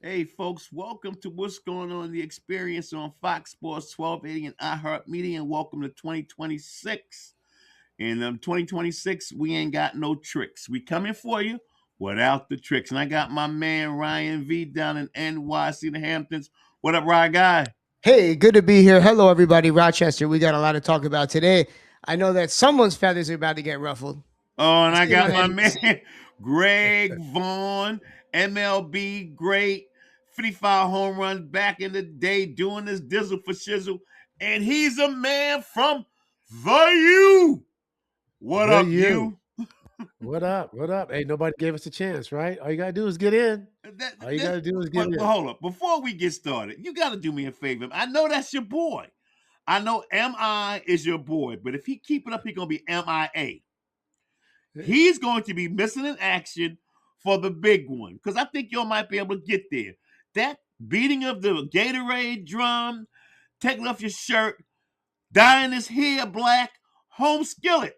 Hey, folks, welcome to What's Going On The Experience on Fox Sports 1280 and iHeartMedia, and welcome to 2026. In 2026, we ain't got no tricks. We coming for you without the tricks. And I got my man Ryan V down in NYC, the Hamptons. What up, Ryan guy? Hey, good to be here. Hello, everybody. Rochester, we got a lot to talk about today. I know that someone's feathers are about to get ruffled. Oh, and Let's I go got ahead my and see. man Greg Vaughn, MLB great, 55 home runs back in the day, doing this dizzle for shizzle. And he's a man from the U. What The up, you. you? What up? What up? Hey, nobody gave us a chance, right? All you gotta do is get in. All you gotta do is get But in. hold up. Before we get started, you got to do me a favor. I know that's your boy. I know MI is your boy, but if he keep it up, he's going to be MIA. He's going to be missing in action for the big one because I think y'all might be able to get there. That beating of the Gatorade drum, taking off your shirt, dyeing his hair black, home skillet.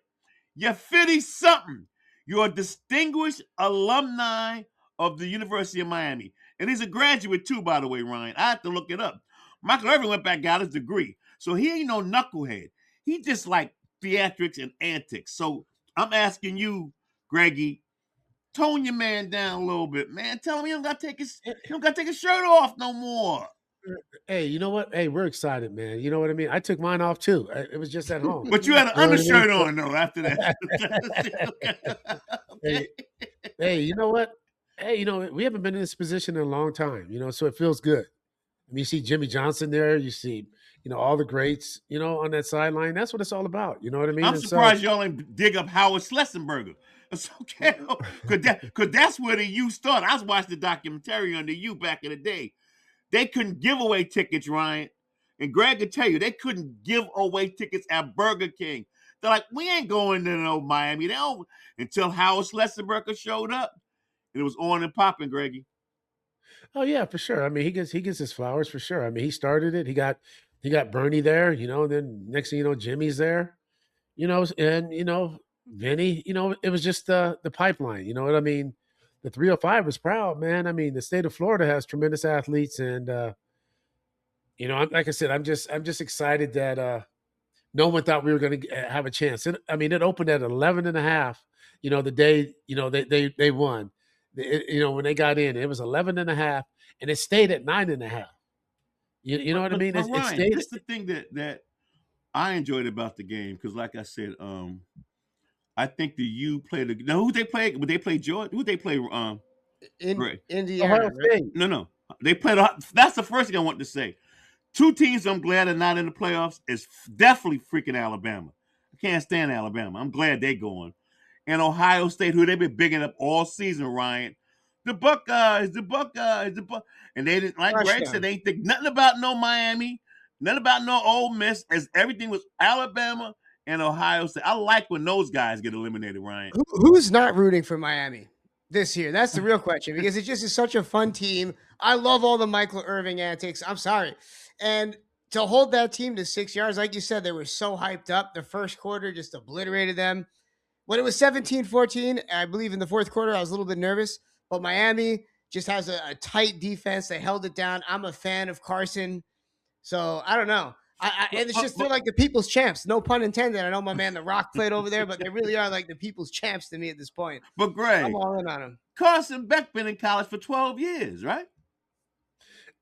You're 50 something. You're a distinguished alumni of the University of Miami. And he's a graduate too, by the way, Ryan. I have to look it up. Michael Irvin went back, got his degree. So he ain't no knucklehead. He just like theatrics and antics. So I'm asking you, Greggy, tone your man down a little bit, man. Tell him he don't got to take his shirt off no more. Hey, you know what? Hey, we're excited, man. You know what I mean? I took mine off too. It was just at home. But you had an You know what I mean? undershirt on though after that. Hey, Okay. hey, you know what? Hey, we haven't been in this position in a long time, so it feels good. I mean, you see Jimmy Johnson there, you see, all the greats, on that sideline. That's what it's all about. You know what I mean? I'm And so surprised y'all ain't dig up Howard Schlessenberger. It's okay. Cause that's where the U started. I was watching the documentary on the U back in the day. They couldn't give away tickets, Ryan. And Greg could tell you they couldn't give away tickets at Burger King. They're like, we ain't going to no Miami. They don't until Howard Schlessenberger showed up. And it was on and popping, Greggy. Oh yeah, for sure. I mean, he gets his flowers for sure. I mean, he started it. He got Bernie there, and then next thing you know, Jimmy's there, and Vinny. It was just the pipeline. You know what I mean? The 305 was proud, man. I mean, the state of Florida has tremendous athletes, and like I said, I'm just excited that no one thought we were going to have a chance. It opened at 11 and a half. The day they won. When they got in, it was 11 and a half, and it stayed at 9 and a half. You know what I mean? But It Ryan, stayed. this is the thing that I enjoyed about the game because, like I said, I think the U played. Now, who they play? Would they play Georgia? Who they play? In Greg. Indiana, Ohio right? State. No. They played. That's the first thing I want to say. Two teams I'm glad are not in the playoffs is definitely freaking Alabama. I can't stand Alabama. I'm glad they're going. And Ohio State, who they've been bigging up all season, Ryan. The Buckeyes, and they didn't, like Crush Greg said, them. they ain't think nothing about no Miami, nothing about no Ole Miss, as everything was Alabama and Ohio State. I like when those guys get eliminated, Ryan. Who's not rooting for Miami this year? That's the real question because it just is such a fun team. I love all the Michael Irving antics. I'm sorry. And to hold that team to 6 yards, like you said, they were so hyped up. The first quarter just obliterated them. When it was 17-14, I believe in the fourth quarter, I was a little bit nervous, but Miami just has a tight defense. They held it down. I'm a fan of Carson. So I don't know. And it's But, just they're but, like the people's champs. No pun intended. I know my man The Rock played over there, but they really are like the people's champs to me at this point. but I'm Greg, all in on them. Carson Beck been in college for 12 years, right?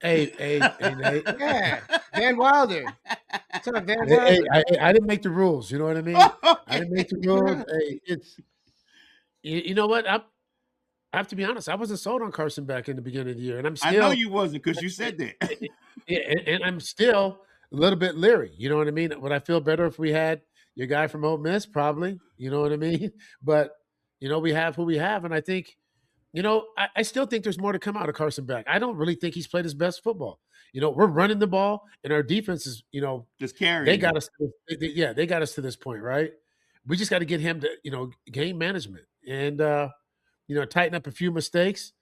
Hey, Nate. Yeah, Van Wilder. Son of Van Hey, Wilder. I didn't make the rules. You know what I mean? I didn't make Okay. the rules. Hey, it's you know what? I have to be honest. I wasn't sold on Carson Beck in the beginning of the year, and I'm I know still. you wasn't because you said that. Yeah, and I'm still a little bit leery. You know what I mean? Would I feel better if we had your guy from Ole Miss? Probably. You know what I mean? But we have who we have, and I think I still think there's more to come out of Carson Beck. I don't really think he's played his best football. We're running the ball, and our defense is Just they carrying got you. us. Yeah, they got us to this point, right? We just got to get him to game management and tighten up a few mistakes.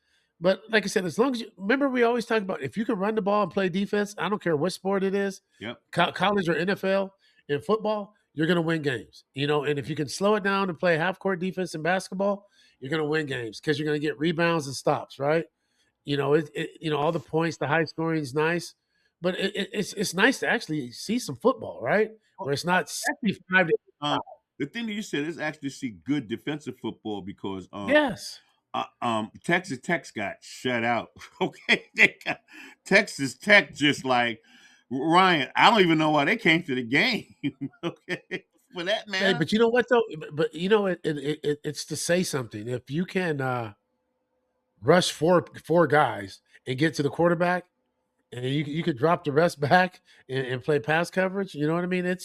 But like I said, as long as remember, we always talk about if you can run the ball and play defense. I don't care what sport it is, Yep. college or NFL. In football, you're going to win games. And if you can slow it down and play half court defense in basketball, you're going to win games because you're going to get rebounds and stops, right? all the points, the high scoring is nice, but it's nice to actually see some football, right? Oh, Where it's not actually, 65 to um, the thing that you said is actually see good defensive football because yes. Texas Tech got shut out. Okay, they got Texas Tech just like Ryan. I don't even know why they came to the game. Okay, for that Hey, matter. but you know what though? But it's to say something. If you can rush four guys and get to the quarterback, and you could drop the rest back and play pass coverage. You know what I mean?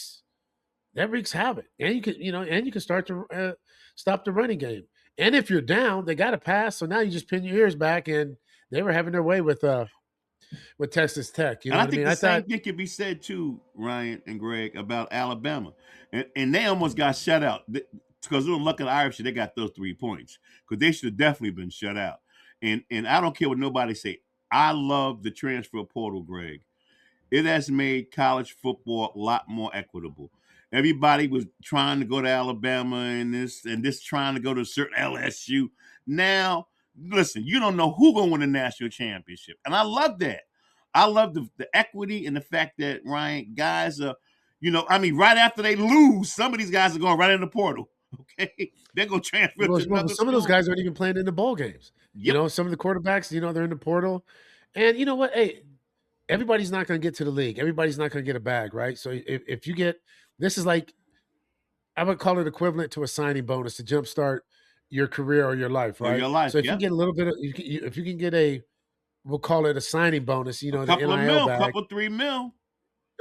That wreaks havoc, and you can start to stop the running game. And if you're down, they got to pass. So now you just pin your ears back, and they were having their way with Texas Tech. You know And I what I think mean? the I same thought, thing could be said too, Ryan and Greg, about Alabama. And they almost got shut out. Because of the luck of the Irish, they got those 3 points. Because they should have definitely been shut out. And I don't care what nobody say. I love the transfer portal, Greg. It has made college football a lot more equitable. Everybody was trying to go to Alabama and this trying to go to a certain LSU. Now, listen, you don't know who gonna win the national championship, and I love that. I love the equity and the fact that Ryan guys are, right after they lose, some of these guys are going right in the portal. Okay, they're gonna transfer to another some of those school. guys aren't even playing in the bowl games. Yep. Some of the quarterbacks, they're in the portal, and you know what? Hey, everybody's not going to get to the league. Everybody's not going to get a bag, right? So if you get this is like I would call it equivalent to a signing bonus to jumpstart your career or your life, Or right? your life. So if you Yep. get a little bit of, if you can get we'll call it a signing bonus, A the couple of NIL mil, bag, couple 3 mil.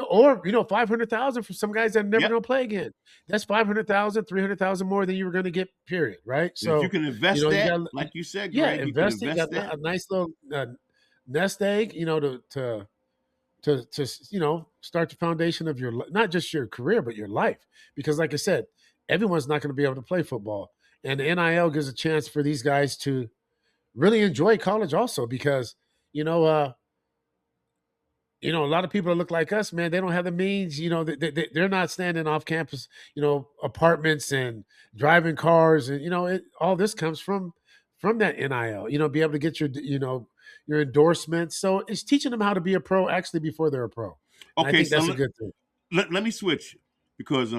or 500,000 for some guys that are never Yep. going to play again. That's 500,000, 300,000 more than you were going to get. Period, right? And if you So can invest you that, got like you said, yeah, Greg, you can invest it. You invest got that. a nice little nest egg, to start the foundation of not just your career but your life, because like I said, everyone's not going to be able to play football, and the NIL gives a chance for these guys to really enjoy college also, because a lot of people that look like us, man, they don't have the means. They're not standing off campus, apartments and driving cars, and all this comes from that NIL. Be able to get your endorsements. So it's teaching them how to be a pro actually before they're a pro, and I Okay, think so that's a let, good thing. let, let me switch because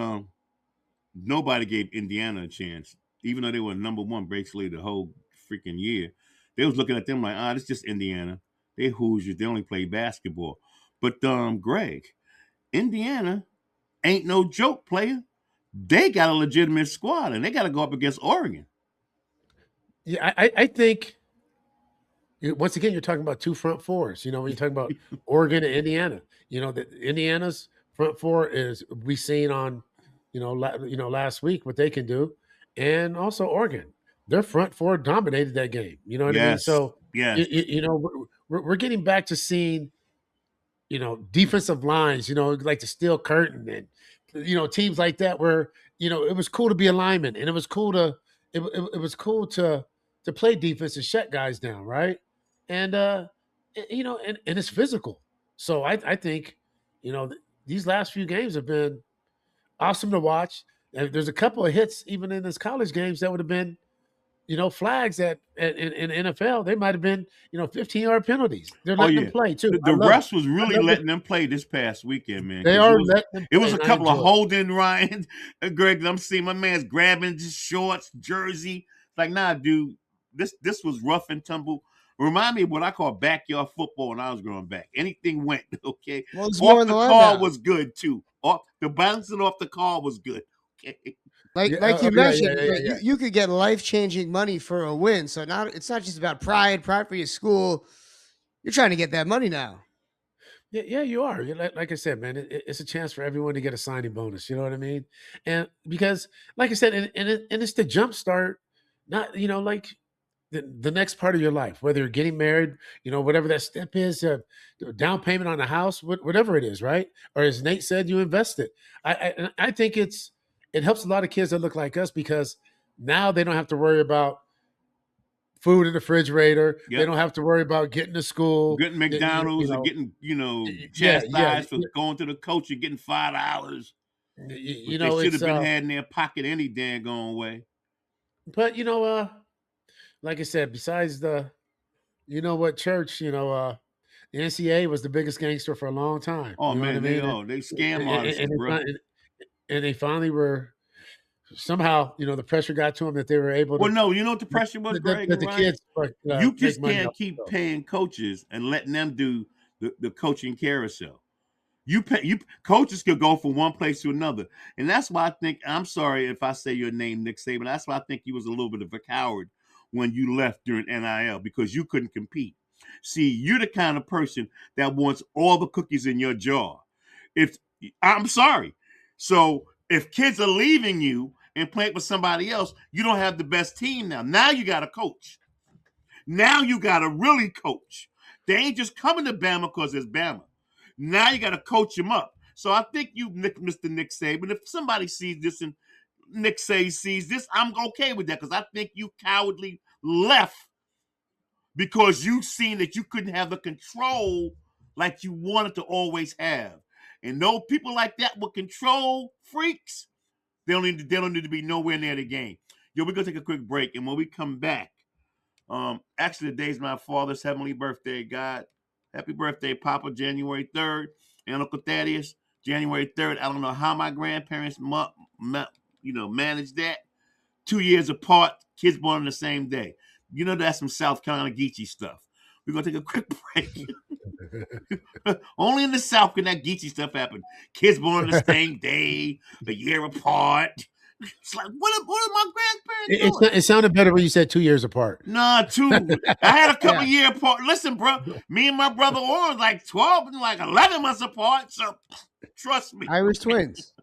nobody gave Indiana a chance, even though they were number one basically the whole freaking year. They was looking at them like, it's just Indiana. They Hoosiers. They only play basketball. But Greg, Indiana ain't no joke player. They got a legitimate squad, and they got to go up against Oregon. Yeah, I think once again you're talking about two front fours. When you're talking about Oregon and Indiana, that Indiana's front four is we seen on, last week what they can do, and also Oregon, their front four dominated that game. You know what I mean? Yes, So yes. we're getting back to seeing defensive lines, like the steel curtain and teams like that where it was cool to be a lineman, and it was cool to it was cool to play defense and shut guys down, right? And and it's physical. So I think these last few games have been awesome to watch. And there's a couple of hits even in this college games that would have been flags in NFL. They might have been 15-yard penalties. They're Oh letting them yeah. play too. The I love it. refs was I really love it. letting them play this past weekend, man. They Because are letting them it play, was a and I couple of enjoy it. holding Ryan and Greg. I'm seeing my man's grabbing his shorts, jersey. Like, nah, dude, this was rough and tumble. Remind me of what I call backyard football when I was growing back. Anything went, okay. Well, it's more Off in the the line car now. was good too. Off the bouncing off the car was good. Okay. Like you Yeah, yeah, mentioned, yeah, yeah. you could get life-changing money for a win. So now it's not just about pride for your school. You're trying to get that money now. Yeah, you are. Like I said, man, it's a chance for everyone to get a signing bonus. You know what I mean? And because, like I said, and it's the jump start, not like the next part of your life, whether you're getting married, whatever that step is, down payment on a house, whatever it is, right? Or as Nate said, you invest it. I think it helps a lot of kids that look like us, because now they don't have to worry about food in the refrigerator. They Yep. don't have to worry about getting to school. Getting McDonald's or getting, Yeah, yeah. chastised for going to the coach and getting $5, which they should It's have been had in their pocket any daggone way. but like I said, besides You know what, Church? The NCAA was the biggest gangster for a long time. Oh You know what I man, mean? they scam And, artists, and, bro. and they finally were somehow, the pressure got to them that they were able Well, to no, you know what the pressure was, Greg that and the Ryan? kids You make just money can't off keep themselves. paying coaches and letting them do the coaching carousel. Coaches could go from one place to another. And that's why I think, I'm sorry if I say your name, Nick Saban. That's why I think you was a little bit of a coward when you left during NIL because you couldn't compete. See, you're the kind of person that wants all the cookies in your jar. If I'm sorry. So if kids are leaving you and playing with somebody else, you don't have the best team now. Now you got a coach. Now you got to really coach. They ain't just coming to Bama because it's Bama. Now you got to coach them up. So I think you, Mr. Nick Saban, if somebody sees this and Nick sees this, I'm okay with that because I think you cowardly left because you seen that you couldn't have the control like you wanted to always have. And no people like that with control freaks, they don't need to be nowhere near the game. Yo, we're gonna take a quick break, and when we come back, actually, today's my father's heavenly birthday. God, happy birthday, Papa, January 3rd. And Uncle Thaddeus, January 3rd. I don't know how my grandparents, managed that. 2 years apart, kids born on the same day. You know that's some South Carolina Geechee stuff. We're gonna take a quick break. Only in the South can that Geechee stuff happen. Kids born on the same day, a year apart. It's like, what are my grandparents doing? It sounded better when you said 2 years apart. Nah, two. I had a couple Yeah. year apart. Listen, bro, me and my brother Oren like 12 and like 11 months apart. So trust me. Irish twins.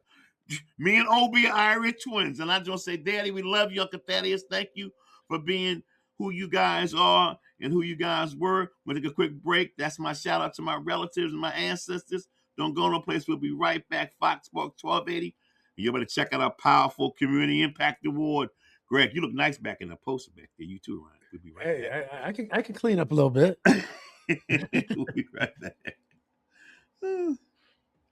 Me and Obi are Irish twins. And I just say, Daddy, we love you, Uncle Thaddeus. Thank you for being who you guys are and who you guys were. We'll take a quick break. That's my shout out to my relatives and my ancestors. Don't go no place. We'll be right back. Fox Sports 1280. You better check out our powerful Community Impact Award. Greg, you look nice back in the poster back there. You too, Ryan. We'll be right back. Hey, I can clean up a little bit. We'll be right back.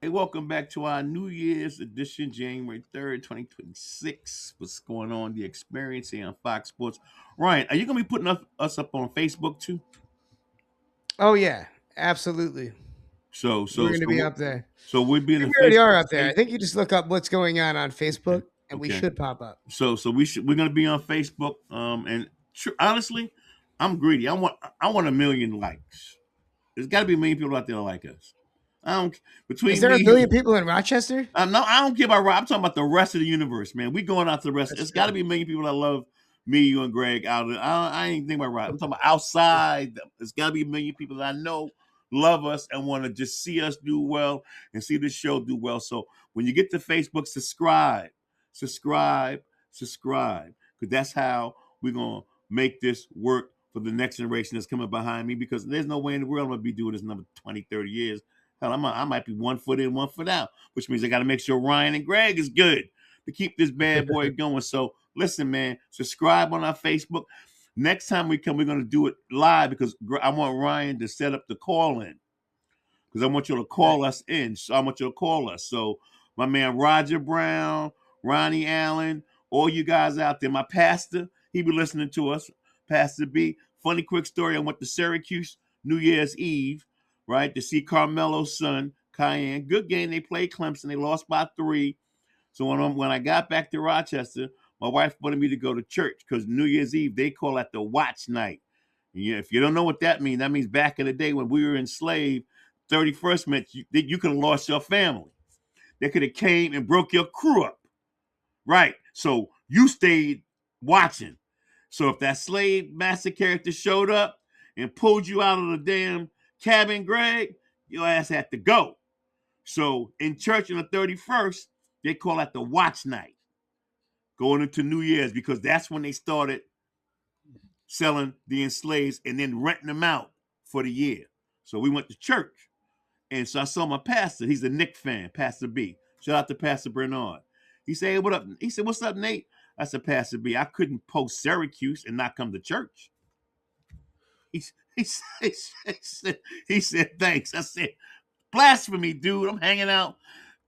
Hey, welcome back to our New Year's edition, January 3rd, 2026. What's going on? The experience here on Fox Sports. Ryan, are you going to be putting us up on Facebook too? Oh yeah, absolutely. So We're going to be up there. So we'll be in We the already Facebook are up there. I page. think you just look up what's going on Facebook, and we Okay. should pop up. So we're going to be on Facebook. And honestly, I'm greedy. I want 1 million likes. There's got to be a million people out there that like us. Is there a billion people in Rochester? No, I don't care about Rob. I'm talking about the rest of the universe, man. We going out to the rest. It's got to be a million people that love me, you, and Greg out of it. I ain't thinking about Rob. I'm talking about outside. It's got to be a million people that I know love us and want to just see us do well and see the show do well. So when you get to Facebook, subscribe, because that's how we're gonna make this work for the next generation that's coming behind me. Because there's no way in the world I'm gonna be doing this another 20, 30 years. Hell, I might be 1 foot in, 1 foot out, which means I got to make sure Ryan and Greg is good to keep this bad boy going. So listen, man, subscribe on our Facebook. Next time we come, we're going to do it live because I want Ryan to set up the call in because I want you to call us in. So I want you to call us. So my man Roger Brown, Ronnie Allen, all you guys out there, my pastor, he be listening to us, Pastor B. Funny quick story. I went to Syracuse New Year's Eve, right, to see Carmelo's son, Kyan. Good game. They played Clemson. They lost by 3. So when I got back to Rochester, my wife wanted me to go to church because New Year's Eve, they call that the watch night. Yeah, if you don't know what that means back in the day when we were enslaved, 31st meant you could have lost your family. They could have came and broke your crew up. Right. So you stayed watching. So if that slave master character showed up and pulled you out of the damn cabin, Greg, your ass had to go. So in church on the 31st, they call that the watch night, going into New Year's, because that's when they started selling the enslaved and then renting them out for the year. So we went to church. And so I saw my pastor. He's a Knick fan, Pastor B. Shout out to Pastor Bernard. He said, hey, what up? He said, what's up, Nate? I said, Pastor B, I couldn't post Syracuse and not come to church. He said, thanks. I said, blasphemy, dude. I'm hanging out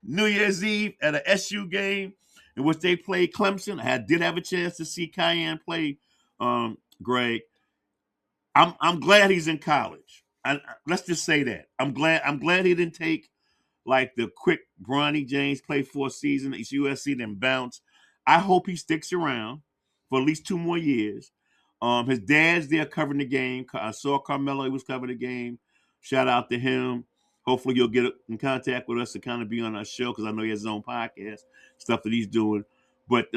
New Year's Eve at an SU game in which they played Clemson. I did have a chance to see Kyan play, Greg. I'm glad he's in college. Let's just say that. I'm glad he didn't take like the quick Bronny James, play for a season at USC, then bounce. I hope he sticks around for at least 2 more years. His dad's there covering the game. I saw Carmelo, he was covering the game. Shout out to him. Hopefully you'll get in contact with us to kind of be on our show, because I know he has his own podcast, stuff that he's doing. But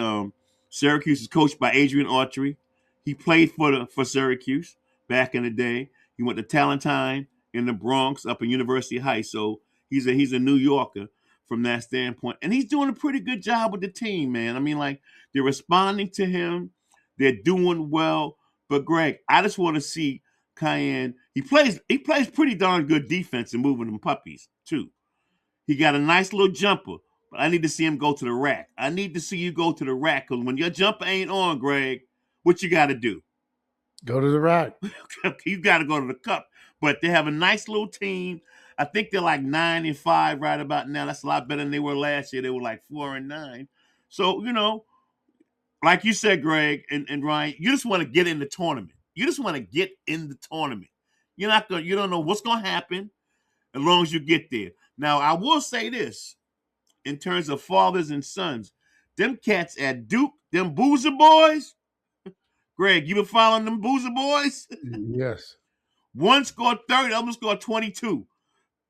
Syracuse is coached by Adrian Autry. He played for Syracuse back in the day. He went to Talentine in the Bronx up in University Heights. So he's a New Yorker from that standpoint. And he's doing a pretty good job with the team, man. I mean, like, they're responding to him. They're doing well. But Greg, I just want to see Kyan. He plays pretty darn good defense and moving them puppies, too. He got a nice little jumper, but I need to see him go to the rack. I need to see you go to the rack, because when your jumper ain't on, Greg, what you got to do? Go to the rack. You got to go to the cup. But they have a nice little team. I think they're like 9-5 right about now. That's a lot better than they were last year. They were like 4-9. So, like you said, Greg and Ryan, you just want to get in the tournament. You just want to get in the tournament. You don't know what's going to happen as long as you get there. Now, I will say this in terms of fathers and sons. Them cats at Duke, them Boozer boys. Greg, you been following them Boozer boys? Yes. One scored 30, the other scored 22.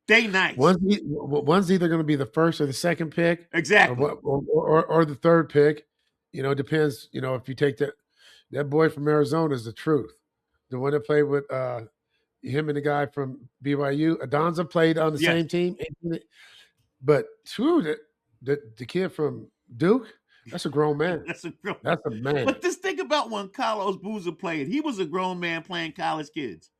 They nice. One's either going to be the first or the second pick. Exactly. Or the third pick. It depends. If you take that boy from Arizona is the truth. The one that played with him and the guy from BYU. Adonza played on the same team. But the kid from Duke, that's a grown man. That's a man. But just think about when Carlos Boozer played. He was a grown man playing college kids.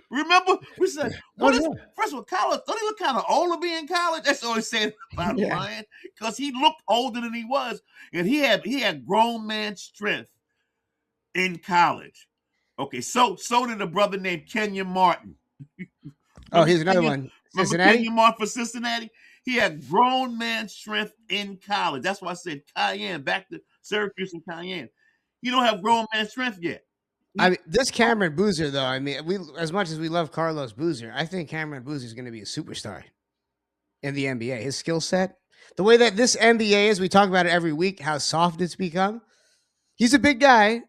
Remember? We said, first of all, Carlos, don't he look kind of old to be in college? That's all he said about Ryan. Because he looked older than he was. And he had grown man strength in college. Okay, so did a brother named Kenyon Martin. Here's another one. Cincinnati? Kenyon Martin for Cincinnati? He had grown man strength in college. That's why I said Kyan, back to Syracuse and Kyan. You don't have grown man strength yet. I mean, this Cameron Boozer, though, I mean, we as much as we love Carlos Boozer, I think Cameron Boozer is going to be a superstar in the NBA. His skill set, the way that this NBA is, we talk about it every week, how soft it's become. He's a big guy.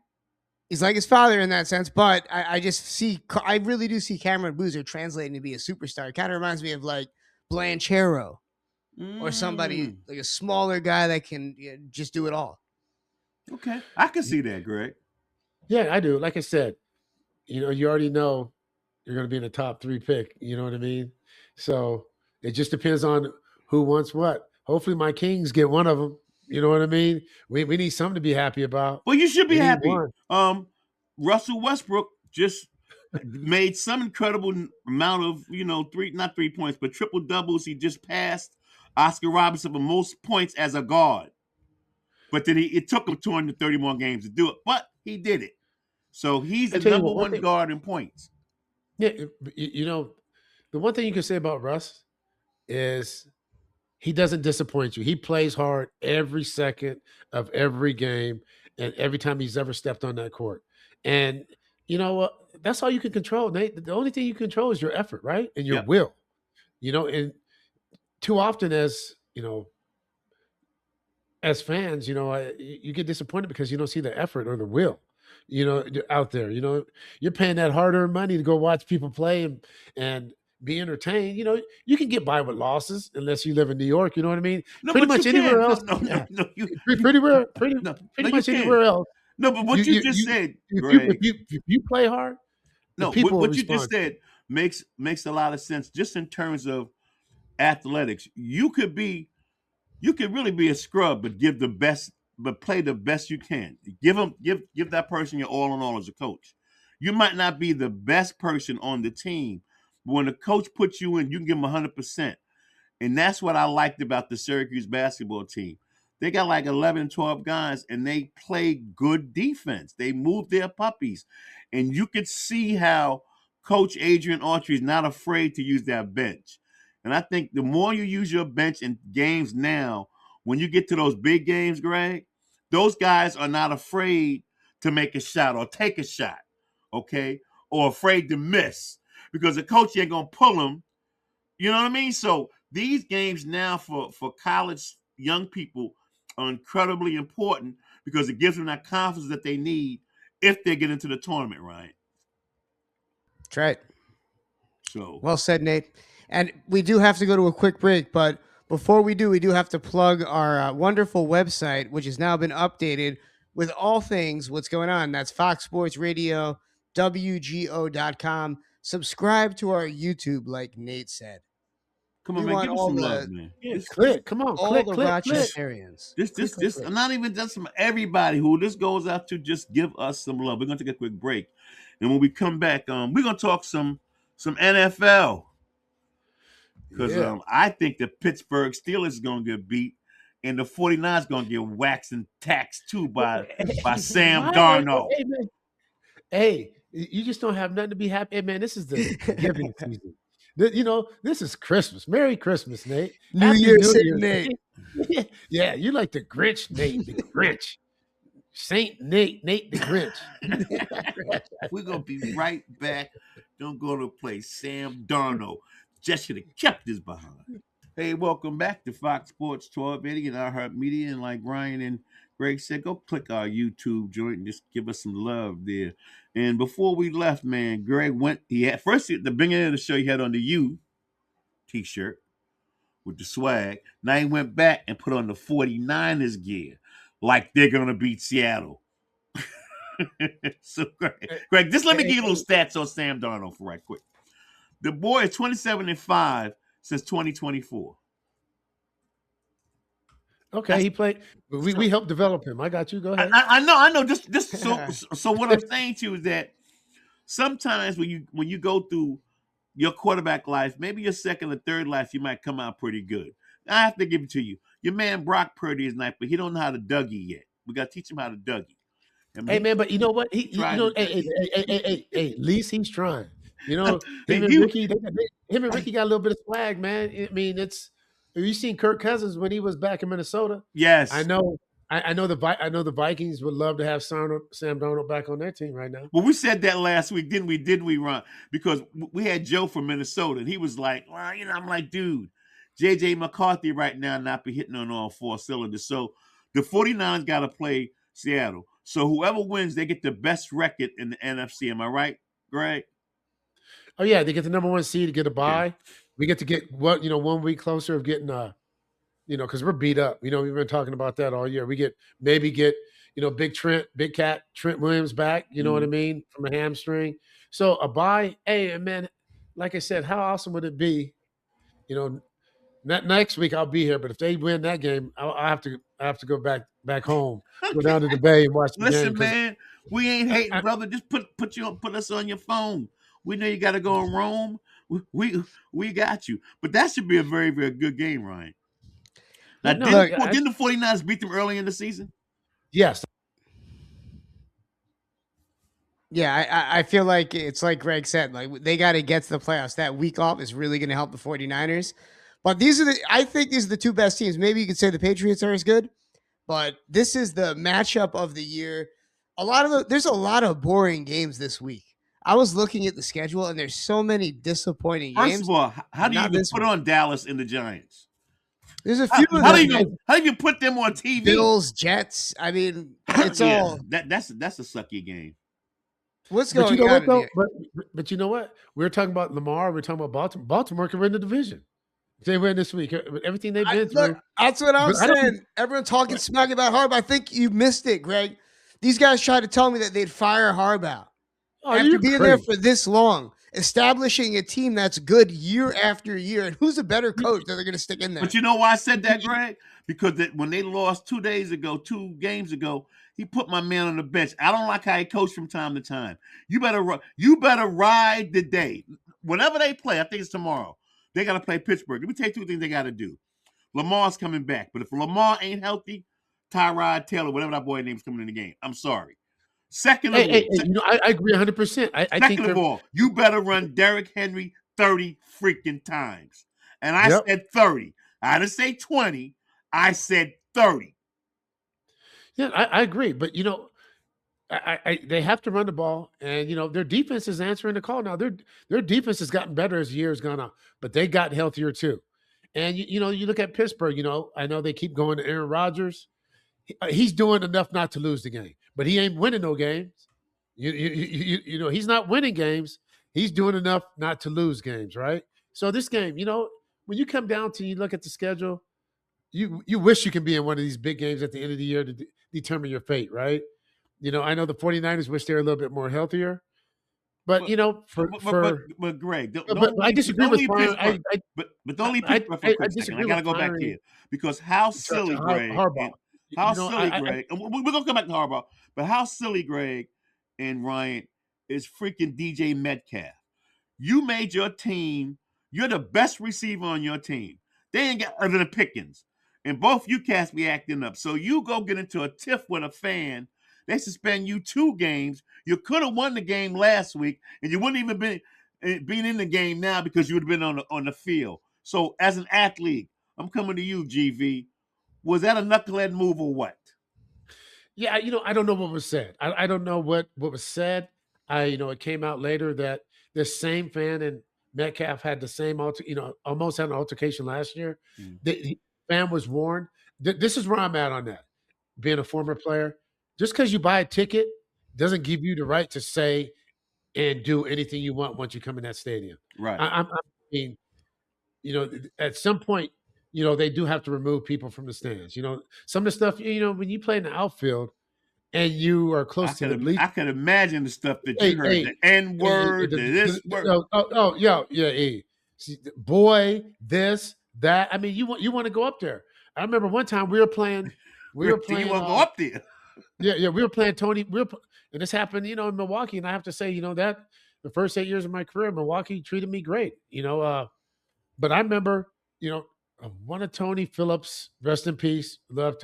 He's like his father in that sense, but I really do see Cameron Boozer translating to be a superstar. It kind of reminds me of like Blanchero or somebody like a smaller guy that can just do it all. Okay, I can see that, Greg. Yeah, I do. Like I said, you already know you're going to be in the top 3 pick. You know what I mean? So it just depends on who wants what. Hopefully my Kings get one of them. You know what I mean? We need something to be happy about. Well, you should be happy. Russell Westbrook just made some incredible amount of, not 3 points, but triple doubles. He just passed Oscar Robertson for most points as a guard. But then it took him 230 more games to do it. But he did it. So he's the number one guard in points. Yeah, the one thing you can say about Russ is he doesn't disappoint you. He plays hard every second of every game and every time he's ever stepped on that court. And you know what? That's all you can control, Nate. The only thing you control is your effort, right? And your will. And too often as fans, you get disappointed because you don't see the effort or the will, out there. You're paying that hard-earned money to go watch people play and be entertained. You can get by with losses unless you live in New York. You know what I mean? No, pretty much anywhere else. Pretty much anywhere else. No, but what you just said, if you play hard, people what you just said makes a lot of sense. Just in terms of athletics, you could really be a scrub, but play the best you can. Give that person your all in all as a coach. You might not be the best person on the team, but when the coach puts you in, you can give them 100%. And that's what I liked about the Syracuse basketball team. They got like 11, 12 guys, and they play good defense. They move their puppies. And you could see how Coach Adrian Autry is not afraid to use that bench. And I think the more you use your bench in games now, when you get to those big games, Greg, those guys are not afraid to make a shot or take a shot, okay? or afraid to miss because the coach ain't gonna pull them. You know what I mean? So these games now for college young people are incredibly important because it gives them that confidence that they need if they get into the tournament, right? That's right. So Well said, Nate. And we do have to go to a quick break, but before we do have to plug our wonderful website, which has now been updated with all things what's going on. That's Fox Sports Radio, WGO.com. Subscribe to our YouTube, like Nate said. come We on, man, want give us all some love, the man. Yeah, This click. Come on, all click, the click, click. Rochesterians. this not even just from everybody who this goes out to. Just give us some love. We're gonna take a quick break, and when we come back, we're gonna talk some NFL because Yeah. I think the Pittsburgh Steelers is gonna get beat, and the 49ers gonna get waxed and taxed too by Sam Why? Darnold. Hey, man. Hey, you just don't have nothing to be happy. Hey, man, this is the giving season. This is Christmas. Merry Christmas, Nate. New Happy Year, New Saint Year, Nate. Yeah, you like the Grinch, Nate. The Grinch. Saint Nate the Grinch. We're gonna be right back. Don't go to play Sam Darnold. Just should have kept his behind. Hey, welcome back to Fox Sports 1280 and iHeart Media. And like Ryan and Greg said, go click our YouTube joint and just give us some love there. And before we left, man, Greg first at the beginning of the show, he had on the U t-shirt with the swag. Now he went back and put on the 49ers gear like they're gonna beat Seattle. So Greg, just let me give you a little stats on Sam Darnold for right quick. The boy is 27-5 since 2024. Okay, he played. We helped develop him. I got you. Go ahead. I know. Just so what I'm saying to you is that sometimes when you go through your quarterback life, maybe your second or third life, you might come out pretty good. I have to give it to you. Your man Brock Purdy is nice, but he don't know how to Dougie yet. We got to teach him how to Dougie. I mean, Hey, man, but you know what? Hey, at least he's trying. Him and Ricky got a little bit of swag, man. I mean, you seen Kirk Cousins when he was back in Minnesota? Yes, I know. I know the Vikings would love to have Sam Darnold back on their team right now. Well, we said that last week, didn't we? Didn't we, Ron? Because we had Joe from Minnesota, and he was like, well, I'm like, dude, J.J. McCarthy right now not be hitting on all four cylinders. So the 49ers got to play Seattle. So whoever wins, they get the best record in the NFC. Am I right, Greg? Oh, yeah, they get the number one seed to get a bye. Yeah. We get to get 1 week closer of getting because we're beat up. We've been talking about that all year. We get Big Cat, Trent Williams back, you know what I mean, from a hamstring. So a bye, hey, man, like I said, how awesome would it be? Next week I'll be here, but if they win that game, I have to go back home, go down to the Bay and watch the game. Listen, man, we ain't hating, brother. Just put us on your phone. We know you got to go in Rome. We got you. But that should be a very, very good game, Ryan. Now, didn't the 49ers beat them early in the season? Yes. Yeah, I feel like it's like Greg said, like they got to get to the playoffs. That week off is really going to help the 49ers. But I think these are the two best teams. Maybe you could say the Patriots are as good, but this is the matchup of the year. There's a lot of boring games this week. I was looking at the schedule, and there's so many disappointing games. First of all, how do you even put on Dallas and the Giants? There's a few of them. How do you put them on TV? Bills, Jets. I mean, it's all that's a sucky game. What's going on? But you know what? We were talking about Lamar. We're talking about Baltimore. Baltimore can win the division. They win this week. Everything they've been through. That's what I'm saying. Everyone talking smack about Harbaugh. I think you missed it, Greg. These guys tried to tell me that they'd fire Harbaugh. After being there for this long, establishing a team that's good year after year. And who's a better coach that they're going to stick in there? But you know why I said that, Greg? Because when they lost 2 games ago, he put my man on the bench. I don't like how he coached from time to time. You better ride the day. Whenever they play, I think it's tomorrow, they got to play Pittsburgh. Let me tell you 2 things they got to do. Lamar's coming back. But if Lamar ain't healthy, Tyrod Taylor, whatever that boy name's coming in the game. I'm sorry. Second of all, I agree 100%. Second of all, you better run Derrick Henry 30 freaking times. And I said 30. I didn't say 20. I said 30. Yeah, I agree. But, they have to run the ball, and their defense is answering the call now. Their defense has gotten better as the years gone on, but they got healthier too. And you look at Pittsburgh. I know they keep going to Aaron Rodgers. He's doing enough not to lose the game, but he ain't winning no games. He's not winning games. He's doing enough not to lose games, right? So this game, when you come down to you look at the schedule, you wish you can be in one of these big games at the end of the year to determine your fate, right? I know the 49ers wish they were a little bit more healthier, but but Greg, I disagree with Brian. But don't leave Pittsburgh for a quick second. I gotta go back here because how silly, Greg. Harbaugh. How silly, Greg. We're gonna come back to Harbaugh, but how silly, Greg and Ryan, is freaking DJ Metcalf. You made your team. You're the best receiver on your team. They ain't got other than Pickens, and both you cats be acting up. So you go get into a tiff with a fan. They suspend you 2 games. You could have won the game last week, and you wouldn't even been in the game now because you would have been on the field. So as an athlete, I'm coming to you, GV. Was that a knucklehead move or what? Yeah, I don't know what was said. I don't know what was said. It came out later that this same fan and Metcalf had the same almost had an altercation last year. The fan was warned. This is where I'm at on that. Being a former player, just because you buy a ticket doesn't give you the right to say and do anything you want once you come in that stadium. Right. I mean, at some point, they do have to remove people from the stands. Some of the stuff, when you play in the outfield and you are close to the bleachers. I can imagine the stuff that you heard. The N-word, this word. Boy, this, that. I mean, you want to go up there. I remember one time we were playing. You want to go up there? Yeah, we were playing Tony. And this happened, in Milwaukee. And I have to say, that the first 8 years of my career, Milwaukee treated me great. But I remember, one of Tony Phillips, rest in peace. Love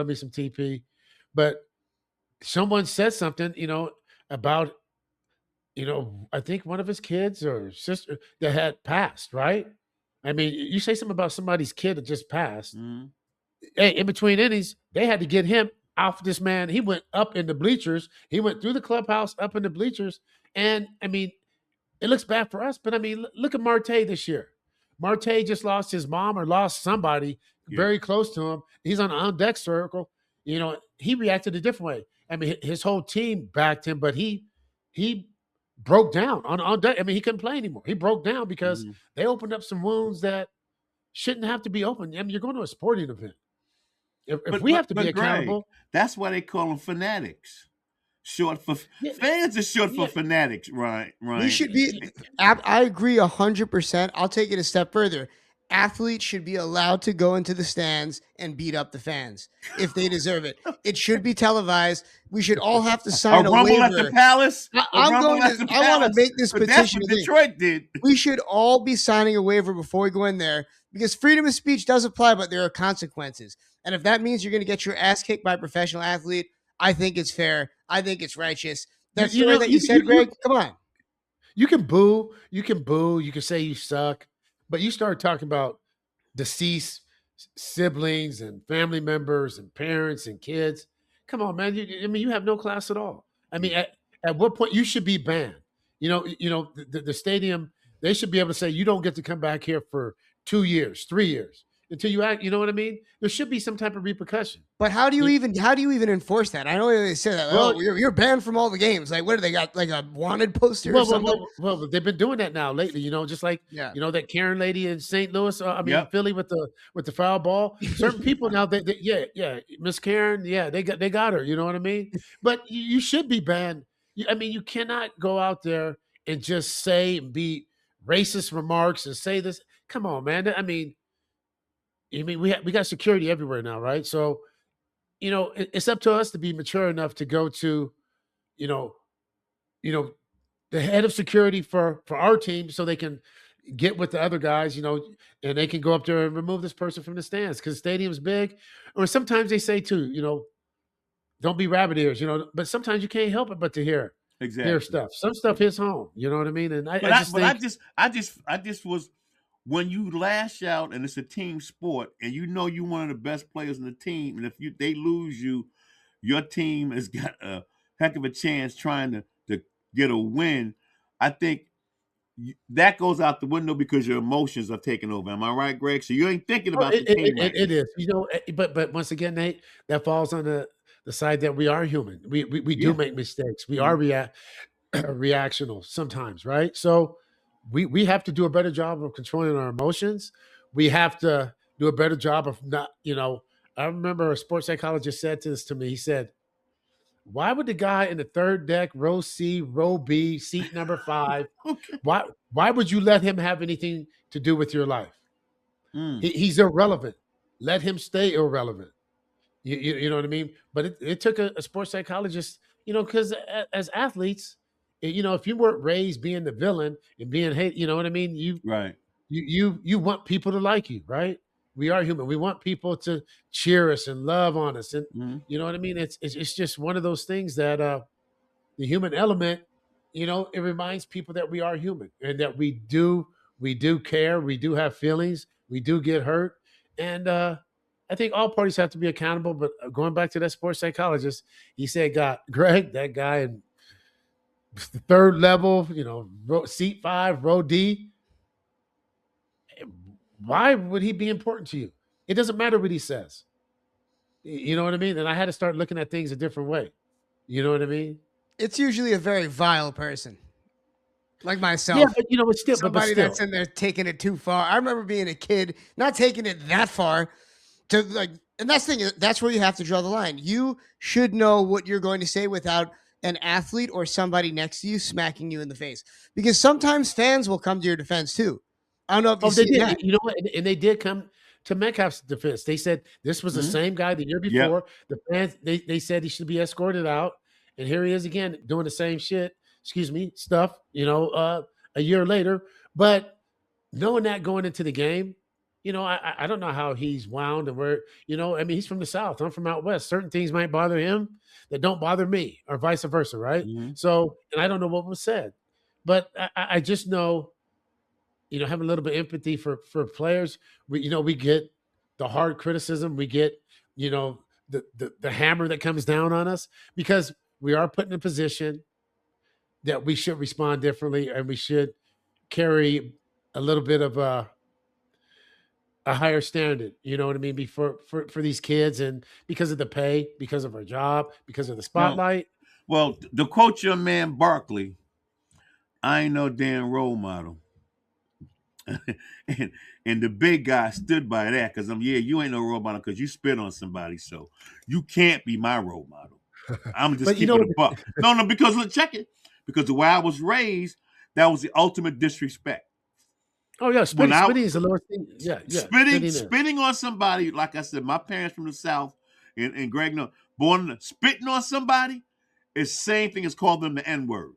me some TP. But someone said something, about, I think one of his kids or sister that had passed, right? I mean, you say something about somebody's kid that just passed. Mm-hmm. Hey, in between innings, they had to get him off this man. He went up in the bleachers. He went through the clubhouse, up in the bleachers. And, I mean, it looks bad for us. But, I mean, look at Marte this year. Marte just lost his mom or lost somebody very close to him. He's on the on-deck circle. He reacted a different way. I mean, his whole team backed him, but he broke down on deck. I mean, he couldn't play anymore. He broke down because they opened up some wounds that shouldn't have to be open. I mean, you're going to a sporting event. If we have to be accountable. Greg, that's why they call them fanatics. Fans are short for fanatics, right? We should be. I agree 100%. I'll take it a step further. Athletes should be allowed to go into the stands and beat up the fans if they deserve it. It should be televised. We should all have to sign a waiver. At the Palace. I want to make this petition. That's what Detroit did. We should all be signing a waiver before we go in there because freedom of speech does apply, but there are consequences. And if that means you're going to get your ass kicked by a professional athlete, I think it's fair. I think it's righteous. That story that you said, Greg, come on. You can boo. You can say you suck. But you start talking about deceased siblings and family members and parents and kids. Come on, man. You have no class at all. I mean, at what point you should be banned? The stadium, they should be able to say you don't get to come back here for 2 years, 3 years until you act. You know what I mean? There should be some type of repercussion. But how do you even enforce that? I know they say that. Well, you're banned from all the games. Like, what do they got? Like a wanted poster or something? Well, they've been doing that now lately. Just like that Karen lady in St. Louis. Philly with the foul ball. Certain people now, Miss Karen, they got her. You know what I mean? But you should be banned. You cannot go out there and just say and be racist remarks and say this. Come on, man. We got security everywhere now, right? So, it's up to us to be mature enough to go to, the head of security for our team so they can get with the other guys, and they can go up there and remove this person from the stands because the stadium's big. Or sometimes they say too, don't be rabbit ears, but sometimes you can't help it but to hear stuff. Some stuff hits home, you know what I mean? And I just was. When you lash out and it's a team sport and you're one of the best players in the team, and if they lose you, your team has got a heck of a chance trying to get a win, I think that goes out the window because your emotions are taking over. Am I right, Greg? So you ain't thinking Oh, about the team right it now. is, but once again, Nate, that falls on the side that we are human. We do Yeah. make mistakes. We are reactional sometimes, right? So we have to do a better job of controlling our emotions. We have to do a better job of not, I remember a sports psychologist said this to me. He said, why would the guy in the third deck, row C, row B, seat number 5, Okay. why would you let him have anything to do with your life? Mm. He's irrelevant. Let him stay irrelevant. You know what I mean? But it took a sports psychologist, because as athletes, if you weren't raised being the villain and being hate, you know what I mean? Right. You want people to like you, right? We are human. We want people to cheer us and love on us, and Mhm. you know what I mean. It's just one of those things that the human element, it reminds people that we are human and that we do care, we do have feelings, we do get hurt, and I think all parties have to be accountable. But going back to that sports psychologist, he said, "God, Greg, that guy in the third level, seat 5, row D, why would he be important to you? It doesn't matter what he says. You know what I mean?" And I had to start looking at things a different way. You know what I mean? It's usually a very vile person, like myself. Yeah, but it's still, but Somebody still, that's in there taking it too far. I remember being a kid, not taking it that far to like, and that's the thing. That's where you have to draw the line. You should know what you're going to say without an athlete or somebody next to you smacking you in the face, because sometimes fans will come to your defense too. I don't know if oh, you've they seen did. that. You know what? And they did come to Metcalf's defense. They said this was the Mhm. same guy the year Yep. before. The fans they said he should be escorted out, and here he is again doing the same shit. Excuse me, stuff. A year later, but knowing that going into the game, I don't know how he's wound and where. I mean, he's from the South. I'm from out west. Certain things might bother him that don't bother me, or vice versa, right? Mhm. So, and I don't know what was said, but I just know have a little bit of empathy for players. We get the hard criticism. We get the hammer that comes down on us because we are put in a position that we should respond differently, and we should carry a little bit of a higher standard. You know what I mean? For these kids, and because of the pay, because of our job, because of the Well, spotlight. to quote your man Barkley, I ain't no damn role model. and and the big guy stood by that because you ain't no role model because you spit on somebody, so you can't be my role model. I'm just But keep it a buck. No, because look, check it. Because the way I was raised, that was the ultimate disrespect. oh yeah, When I spitting is the lowest thing. Yeah, spitting is. spitting on somebody, like I said, my parents from the South, and Greg, no, spitting on somebody is the same thing as calling them the N word,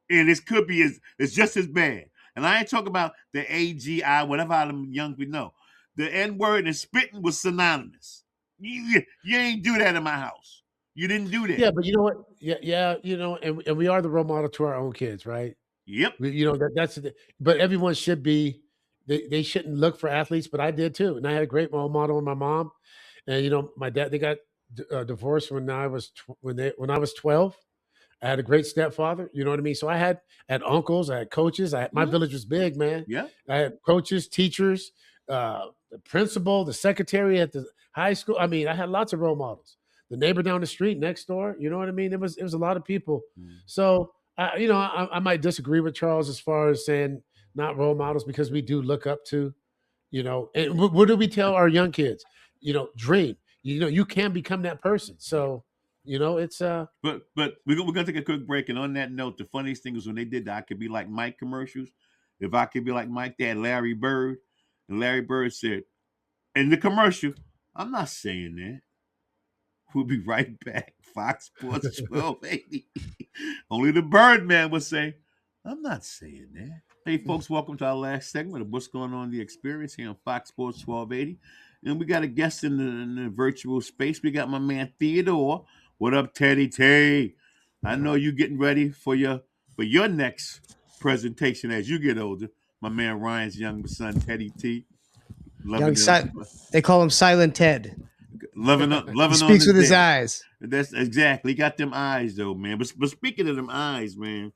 and it could be it's just as bad. And I ain't talking about the AGI, whatever them young people know. The N word and spitting was synonymous. You ain't do that in my house. You didn't do that. Yeah, but you know what? Yeah, and we are the role model to our own kids, right? Yep. That's but everyone should be. They shouldn't look for athletes, but I did too, and I had a great role model in my mom, and my dad. They got divorced when I was when I was 12. I had a great stepfather. You know what I mean? So I had uncles, I had coaches. My Mhm. village was big, man. Yeah. I had coaches, teachers, the principal, the secretary at the high school. I mean, I had lots of role models. The neighbor down the street next door. You know what I mean? It was a lot of people. So I might disagree with Charles as far as saying not role models because we do look up to, and what do we tell our young kids? Dream. You can become that person. So it's But we're gonna take a quick break. And on that note, the funniest thing was when they did the "I Could Be Like Mike" commercials. If I could be like Mike, they had Larry Bird, and Larry Bird said in the commercial, "I'm not saying that." We'll be right back. Fox Sports 1280. Only the Birdman would say, "I'm not saying that." Hey, folks, welcome to our last segment of What's Going On in the Experience here on Fox Sports 1280. And we got a guest in the virtual space. We got my man Theodore. What up, Teddy T? I know you getting ready for your next presentation as you get older. My man Ryan's young son, Teddy T. Loving They call him Silent Ted. loving He on speaks the with his day. eyes. That's exactly. He got them eyes though, man. But speaking of them eyes, man,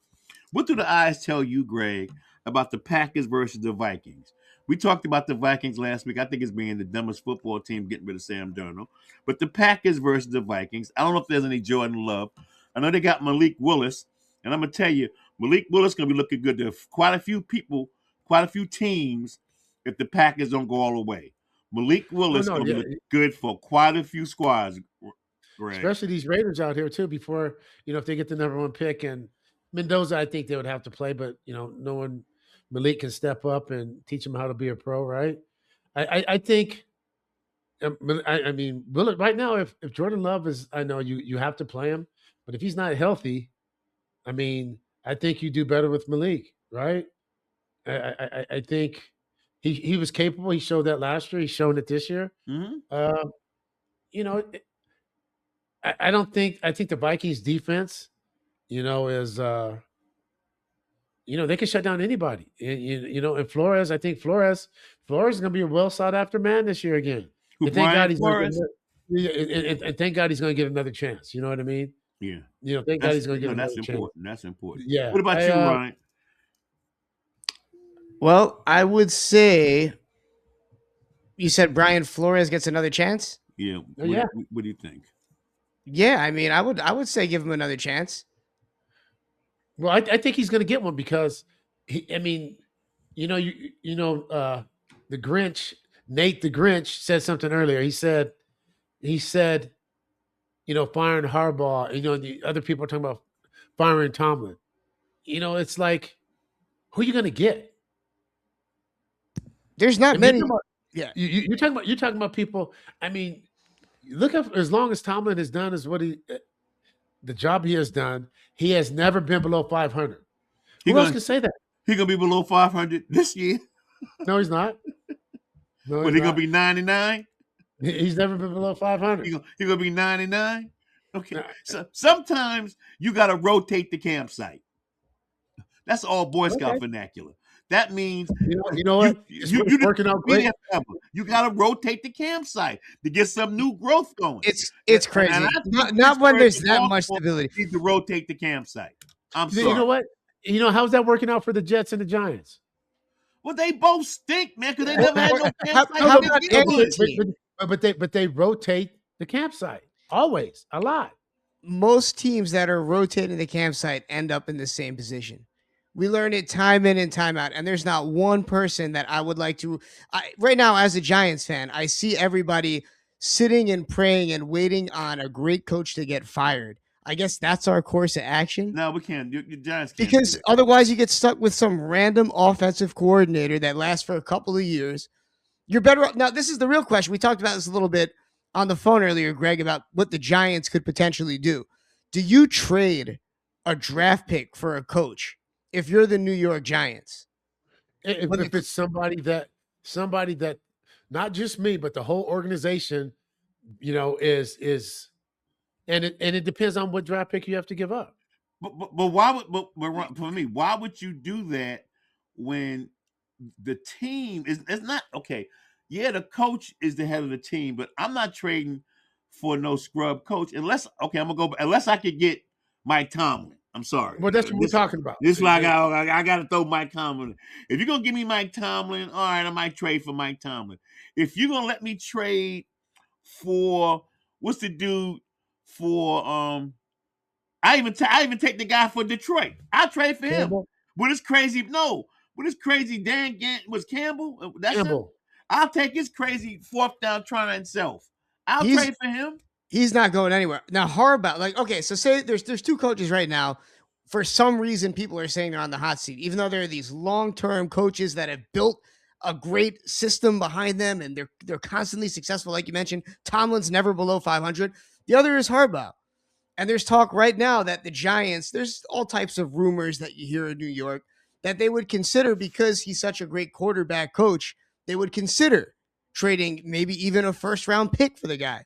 what do the eyes tell you, Greg, about the Packers versus the Vikings? We talked about the Vikings last week. I think it's being the dumbest football team getting rid of Sam Darnold. But the Packers versus the Vikings, I don't know if there's any Jordan Love. I know they got Malik Willis, and I'm gonna tell you, Malik Willis gonna be looking good to quite a few people, quite a few teams, if the Packers don't go all the way. Malik Willis no, gonna be yeah, looking good for quite a few squads, Greg. especially these Raiders out here too. Before if they get the number 1 pick and Mendoza, I think they would have to play, but knowing Malik can step up and teach him how to be a pro, right? I think. I mean, right now, if Jordan Love is, I know you have to play him, but if he's not healthy, I mean, I think you do better with Malik, right? I think he was capable. He showed that last year. He's shown it this year. Mm-hmm. You know, I don't think. I think the Vikings defense, is they can shut down anybody. And Flores, I think Flores is going to be a well sought after man this year again. Who, And thank God Brian he's going to Flores? and thank God he's going to get another chance. You know what I mean? Yeah. Thank God he's going to get another That's chance. important. That's important. Yeah. What about you, Ryan? Well, I would say you said Brian Flores gets another chance. Yeah. Yeah. What do you think? Yeah, I mean, I would say give him another chance. Well, I think he's going to get one because the Grinch, Nate the Grinch, said something earlier. He said, firing Harbaugh. The other people are talking about firing Tomlin. It's like, who are you going to get? There's not many. Yeah, you're talking about people. I mean, look at as long as Tomlin has done is the job he has done. He has never been below 500. Who else can say that? He's gonna be below 500 this year. No, he's not. No, But he's gonna be 99. He's never been below 500. He's gonna be 99. Okay. Nah. So sometimes you gotta rotate the campsite. That's all Boy Scout vernacular. That means you know what? It's working out great. You gotta rotate the campsite to get some new growth going. It's crazy. Not when there's that much stability. You need to rotate the campsite. I'm sorry. You know what? How's that working out for the Jets and the Giants? Well, they both stink, man, because they never had no campsite. How about any team? But they rotate the campsite always a lot. Most teams that are rotating the campsite end up in the same position. We learn it time in and time out, and there's not one person that I would like to. Right now, as a Giants fan, I see everybody sitting and praying and waiting on a great coach to get fired. I guess that's our course of action. No, we can't. Your Giants can't. Because otherwise you get stuck with some random offensive coordinator that lasts for a couple of years. You're better off. Now, this is the real question. We talked about this a little bit on the phone earlier, Greg, about what the Giants could potentially do. Do you trade a draft pick for a coach if you're the New York Giants? If it's somebody that not just me, but the whole organization, is and it depends on what draft pick you have to give up. But why would for me, why would you do that when the team is it's not okay? Yeah, the coach is the head of the team, but I'm not trading for no scrub coach unless unless I could get Mike Tomlin. I'm sorry. Well, that's what we're talking about. This like I got to throw Mike Tomlin. If you're gonna give me Mike Tomlin, all right, I might trade for Mike Tomlin. If you're gonna let me trade for what's the dude for I even take the guy for Detroit. I'll trade for him. With his crazy Dan was Campbell. That's Campbell. I'll take his crazy fourth down trying himself. I'll trade for him. He's not going anywhere. Now, Harbaugh, okay, so say there's two coaches right now. For some reason, people are saying they're on the hot seat, even though there are these long-term coaches that have built a great system behind them and they're constantly successful. Like you mentioned, Tomlin's never below 500. The other is Harbaugh. And there's talk right now that the Giants, there's all types of rumors that you hear in New York that they would consider, because he's such a great quarterback coach, they would consider trading maybe even a first-round pick for the guy.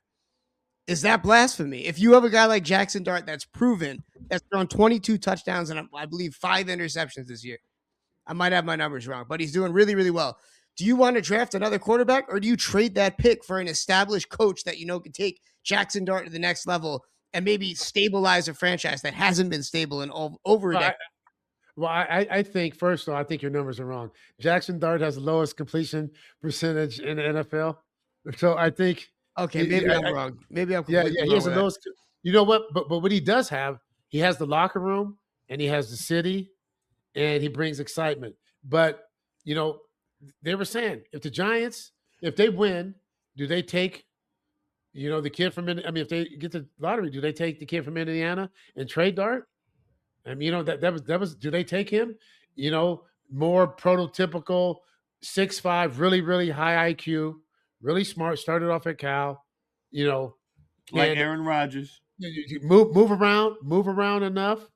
Is that blasphemy? If you have a guy like Jackson Dart that's proven, that's thrown 22 touchdowns and I believe 5 interceptions this year. I might have my numbers wrong, but he's doing really, really well. Do you want to draft another quarterback, or do you trade that pick for an established coach that you know can take Jackson Dart to the next level and maybe stabilize a franchise that hasn't been stable in over a Well, decade? I think first of all, I think your numbers are wrong. Jackson Dart has the lowest completion percentage in the NFL, so I think Okay, maybe I'm wrong. Maybe I'm yeah, completely he wrong has the with that. lowest. You know what? But what he does have, he has the locker room and he has the city, and he brings excitement. But you know, they were saying if the Giants, if they win, do they take the kid from? I mean, if they get the lottery, do they take the kid from Indiana and trade Dart? I mean, that was. Do they take him? More prototypical 6'5", really really high IQ, really smart. Started off at Cal. You know, Like can Aaron Rodgers. you move around enough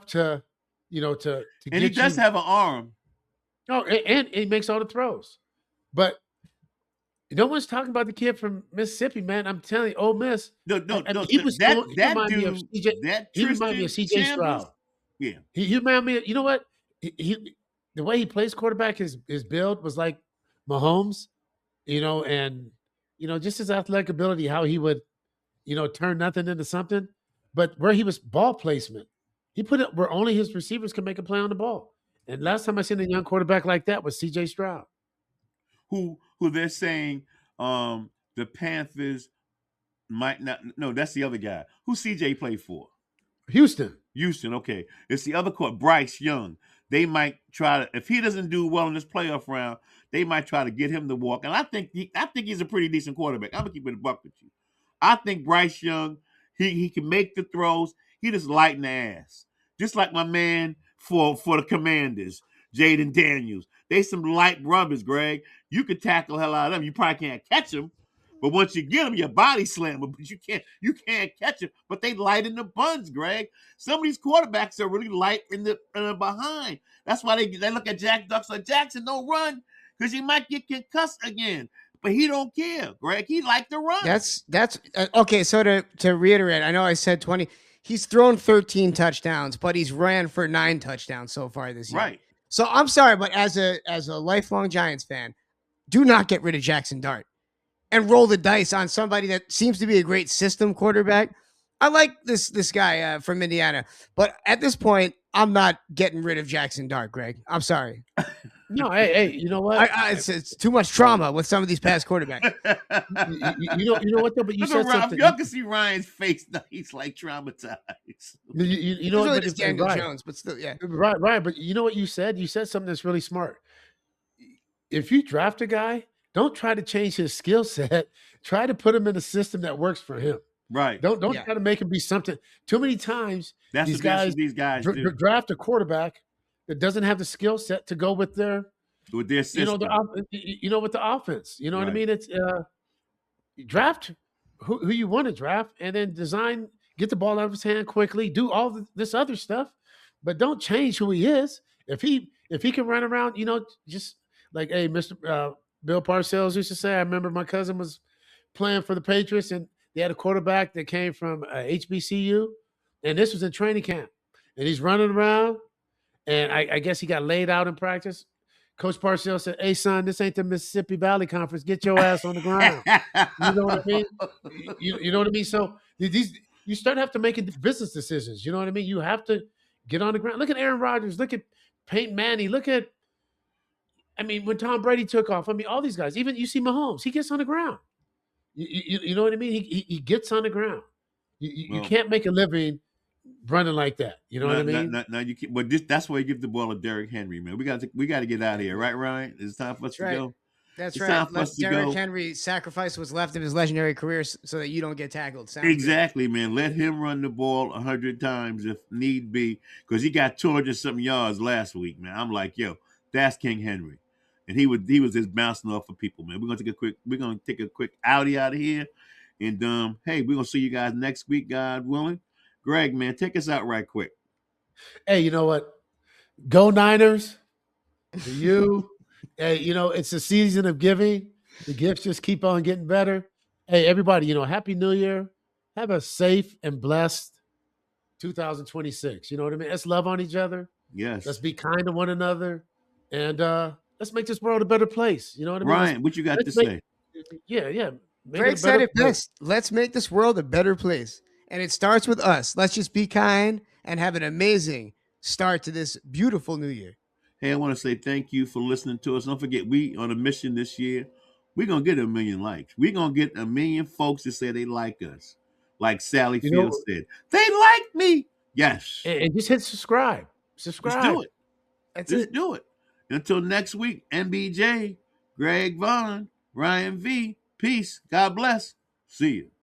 to, to And he get does you. have an arm. Oh, and he makes all the throws, but no one's talking about the kid from Mississippi, man. I'm telling you, Ole Miss. No, no, I mean, no. he was That he that reminded me of dude, CJ. that He reminded me of Tristan CJ Chambers. Stroud. Yeah. He reminded me. You know what? The way he plays quarterback, his build was like Mahomes. And just his athletic ability, how he would, turn nothing into something. But where he was ball placement, he put it where only his receivers can make a play on the ball. And last time I seen a young quarterback like that was CJ Stroud. Who they're saying the Panthers might not. No, that's the other guy. Who CJ played for? Houston. Houston. Okay, it's the other court, Bryce Young. They might try to, if he doesn't do well in this playoff round, they might try to get him to walk. And I think he's a pretty decent quarterback. I'm gonna keep it a buck with you. I think Bryce Young, he can make the throws. He just lighten the ass, just like my man for the Commanders, Jaden Daniels. They some light rubbers, Greg. You could tackle the hell out of them. You probably can't catch them, but once you get them, your body slam them. But you can't catch them. But they light in the buns, Greg. Some of these quarterbacks are really light in the behind. That's why they look at Jack Ducks like, Jackson, don't run because you might get concussed again. But he don't care, Greg. He like to run. That's okay. So to reiterate, I know I said 20. He's thrown 13 touchdowns, but he's ran for 9 touchdowns so far this year. Right. So I'm sorry, but as a lifelong Giants fan, do not get rid of Jackson Dart and roll the dice on somebody that seems to be a great system quarterback. I like this guy from Indiana, but at this point, I'm not getting rid of Jackson Dart, Greg. I'm sorry. No, hey, you know what? It's too much trauma with some of these past quarterbacks. you know what though? But you said something. Y'all can see Ryan's face now. He's like traumatized. You know what? It's Daniel Jones, but still, yeah. Right. But you know what you said? You said something that's really smart. If you draft a guy, don't try to change his skill set. Try to put him in a system that works for him. Right. Don't try to make him be something. Too many times that's these what these guys do. Draft a quarterback that doesn't have the skill set to go with their system. With the offense. You know what I mean? It's draft who you want to draft, and then get the ball out of his hand quickly, do all this other stuff, but don't change who he is. If he can run around, just like, hey, Mr. Bill Parcells used to say, I remember my cousin was playing for the Patriots, and they had a quarterback that came from HBCU, and this was in training camp, and he's running around, and I guess he got laid out in practice. Coach Parcells said, hey, son, this ain't the Mississippi Valley Conference. Get your ass on the ground. You know what I mean? You know what I mean? So you start have to make business decisions. You know what I mean? You have to get on the ground. Look at Aaron Rodgers. Look at Peyton Manning. When Tom Brady took off, all these guys, even you see Mahomes, he gets on the ground. You know what I mean? He gets on the ground. You can't make a living running like that. You know what I mean? No, you can't. But that's why you give the ball to Derrick Henry, man. We got to get out of here, right, Ryan? It's time for us to go. That's right. Let Derrick Henry sacrifice what's left of his legendary career so that you don't get tackled. Exactly, man. Let him run the ball 100 times if need be, because he got 200-something yards last week, man. I'm like, yo, that's King Henry. And he was just bouncing off of people, man. We're gonna take a quick outie out of here. And hey, we're gonna see you guys next week, God willing. Greg, man, take us out right quick. Hey, you know what? Go Niners. To you. Hey, it's a season of giving. The gifts just keep on getting better. Hey, everybody, Happy New Year. Have a safe and blessed 2026. You know what I mean? Let's love on each other. Yes. Let's be kind to one another. And let's make this world a better place. You know what I mean? Ryan, what you got to let's make, say? yeah. Make Greg it a said better it place. best. Let's make this world a better place. And it starts with us. Let's just be kind and have an amazing start to this beautiful new year. Hey, I want to say thank you for listening to us. Don't forget, we on a mission this year. We're going to get 1 million likes. We're going to get 1 million folks to say they like us. Like Sally You know, Fields said, they like me. Yes. and just hit subscribe. Let's Subscribe. do it. That's Let's it. do it. Until next week, MBJ, Greg Vaughn, Ryan V. Peace. God bless. See you.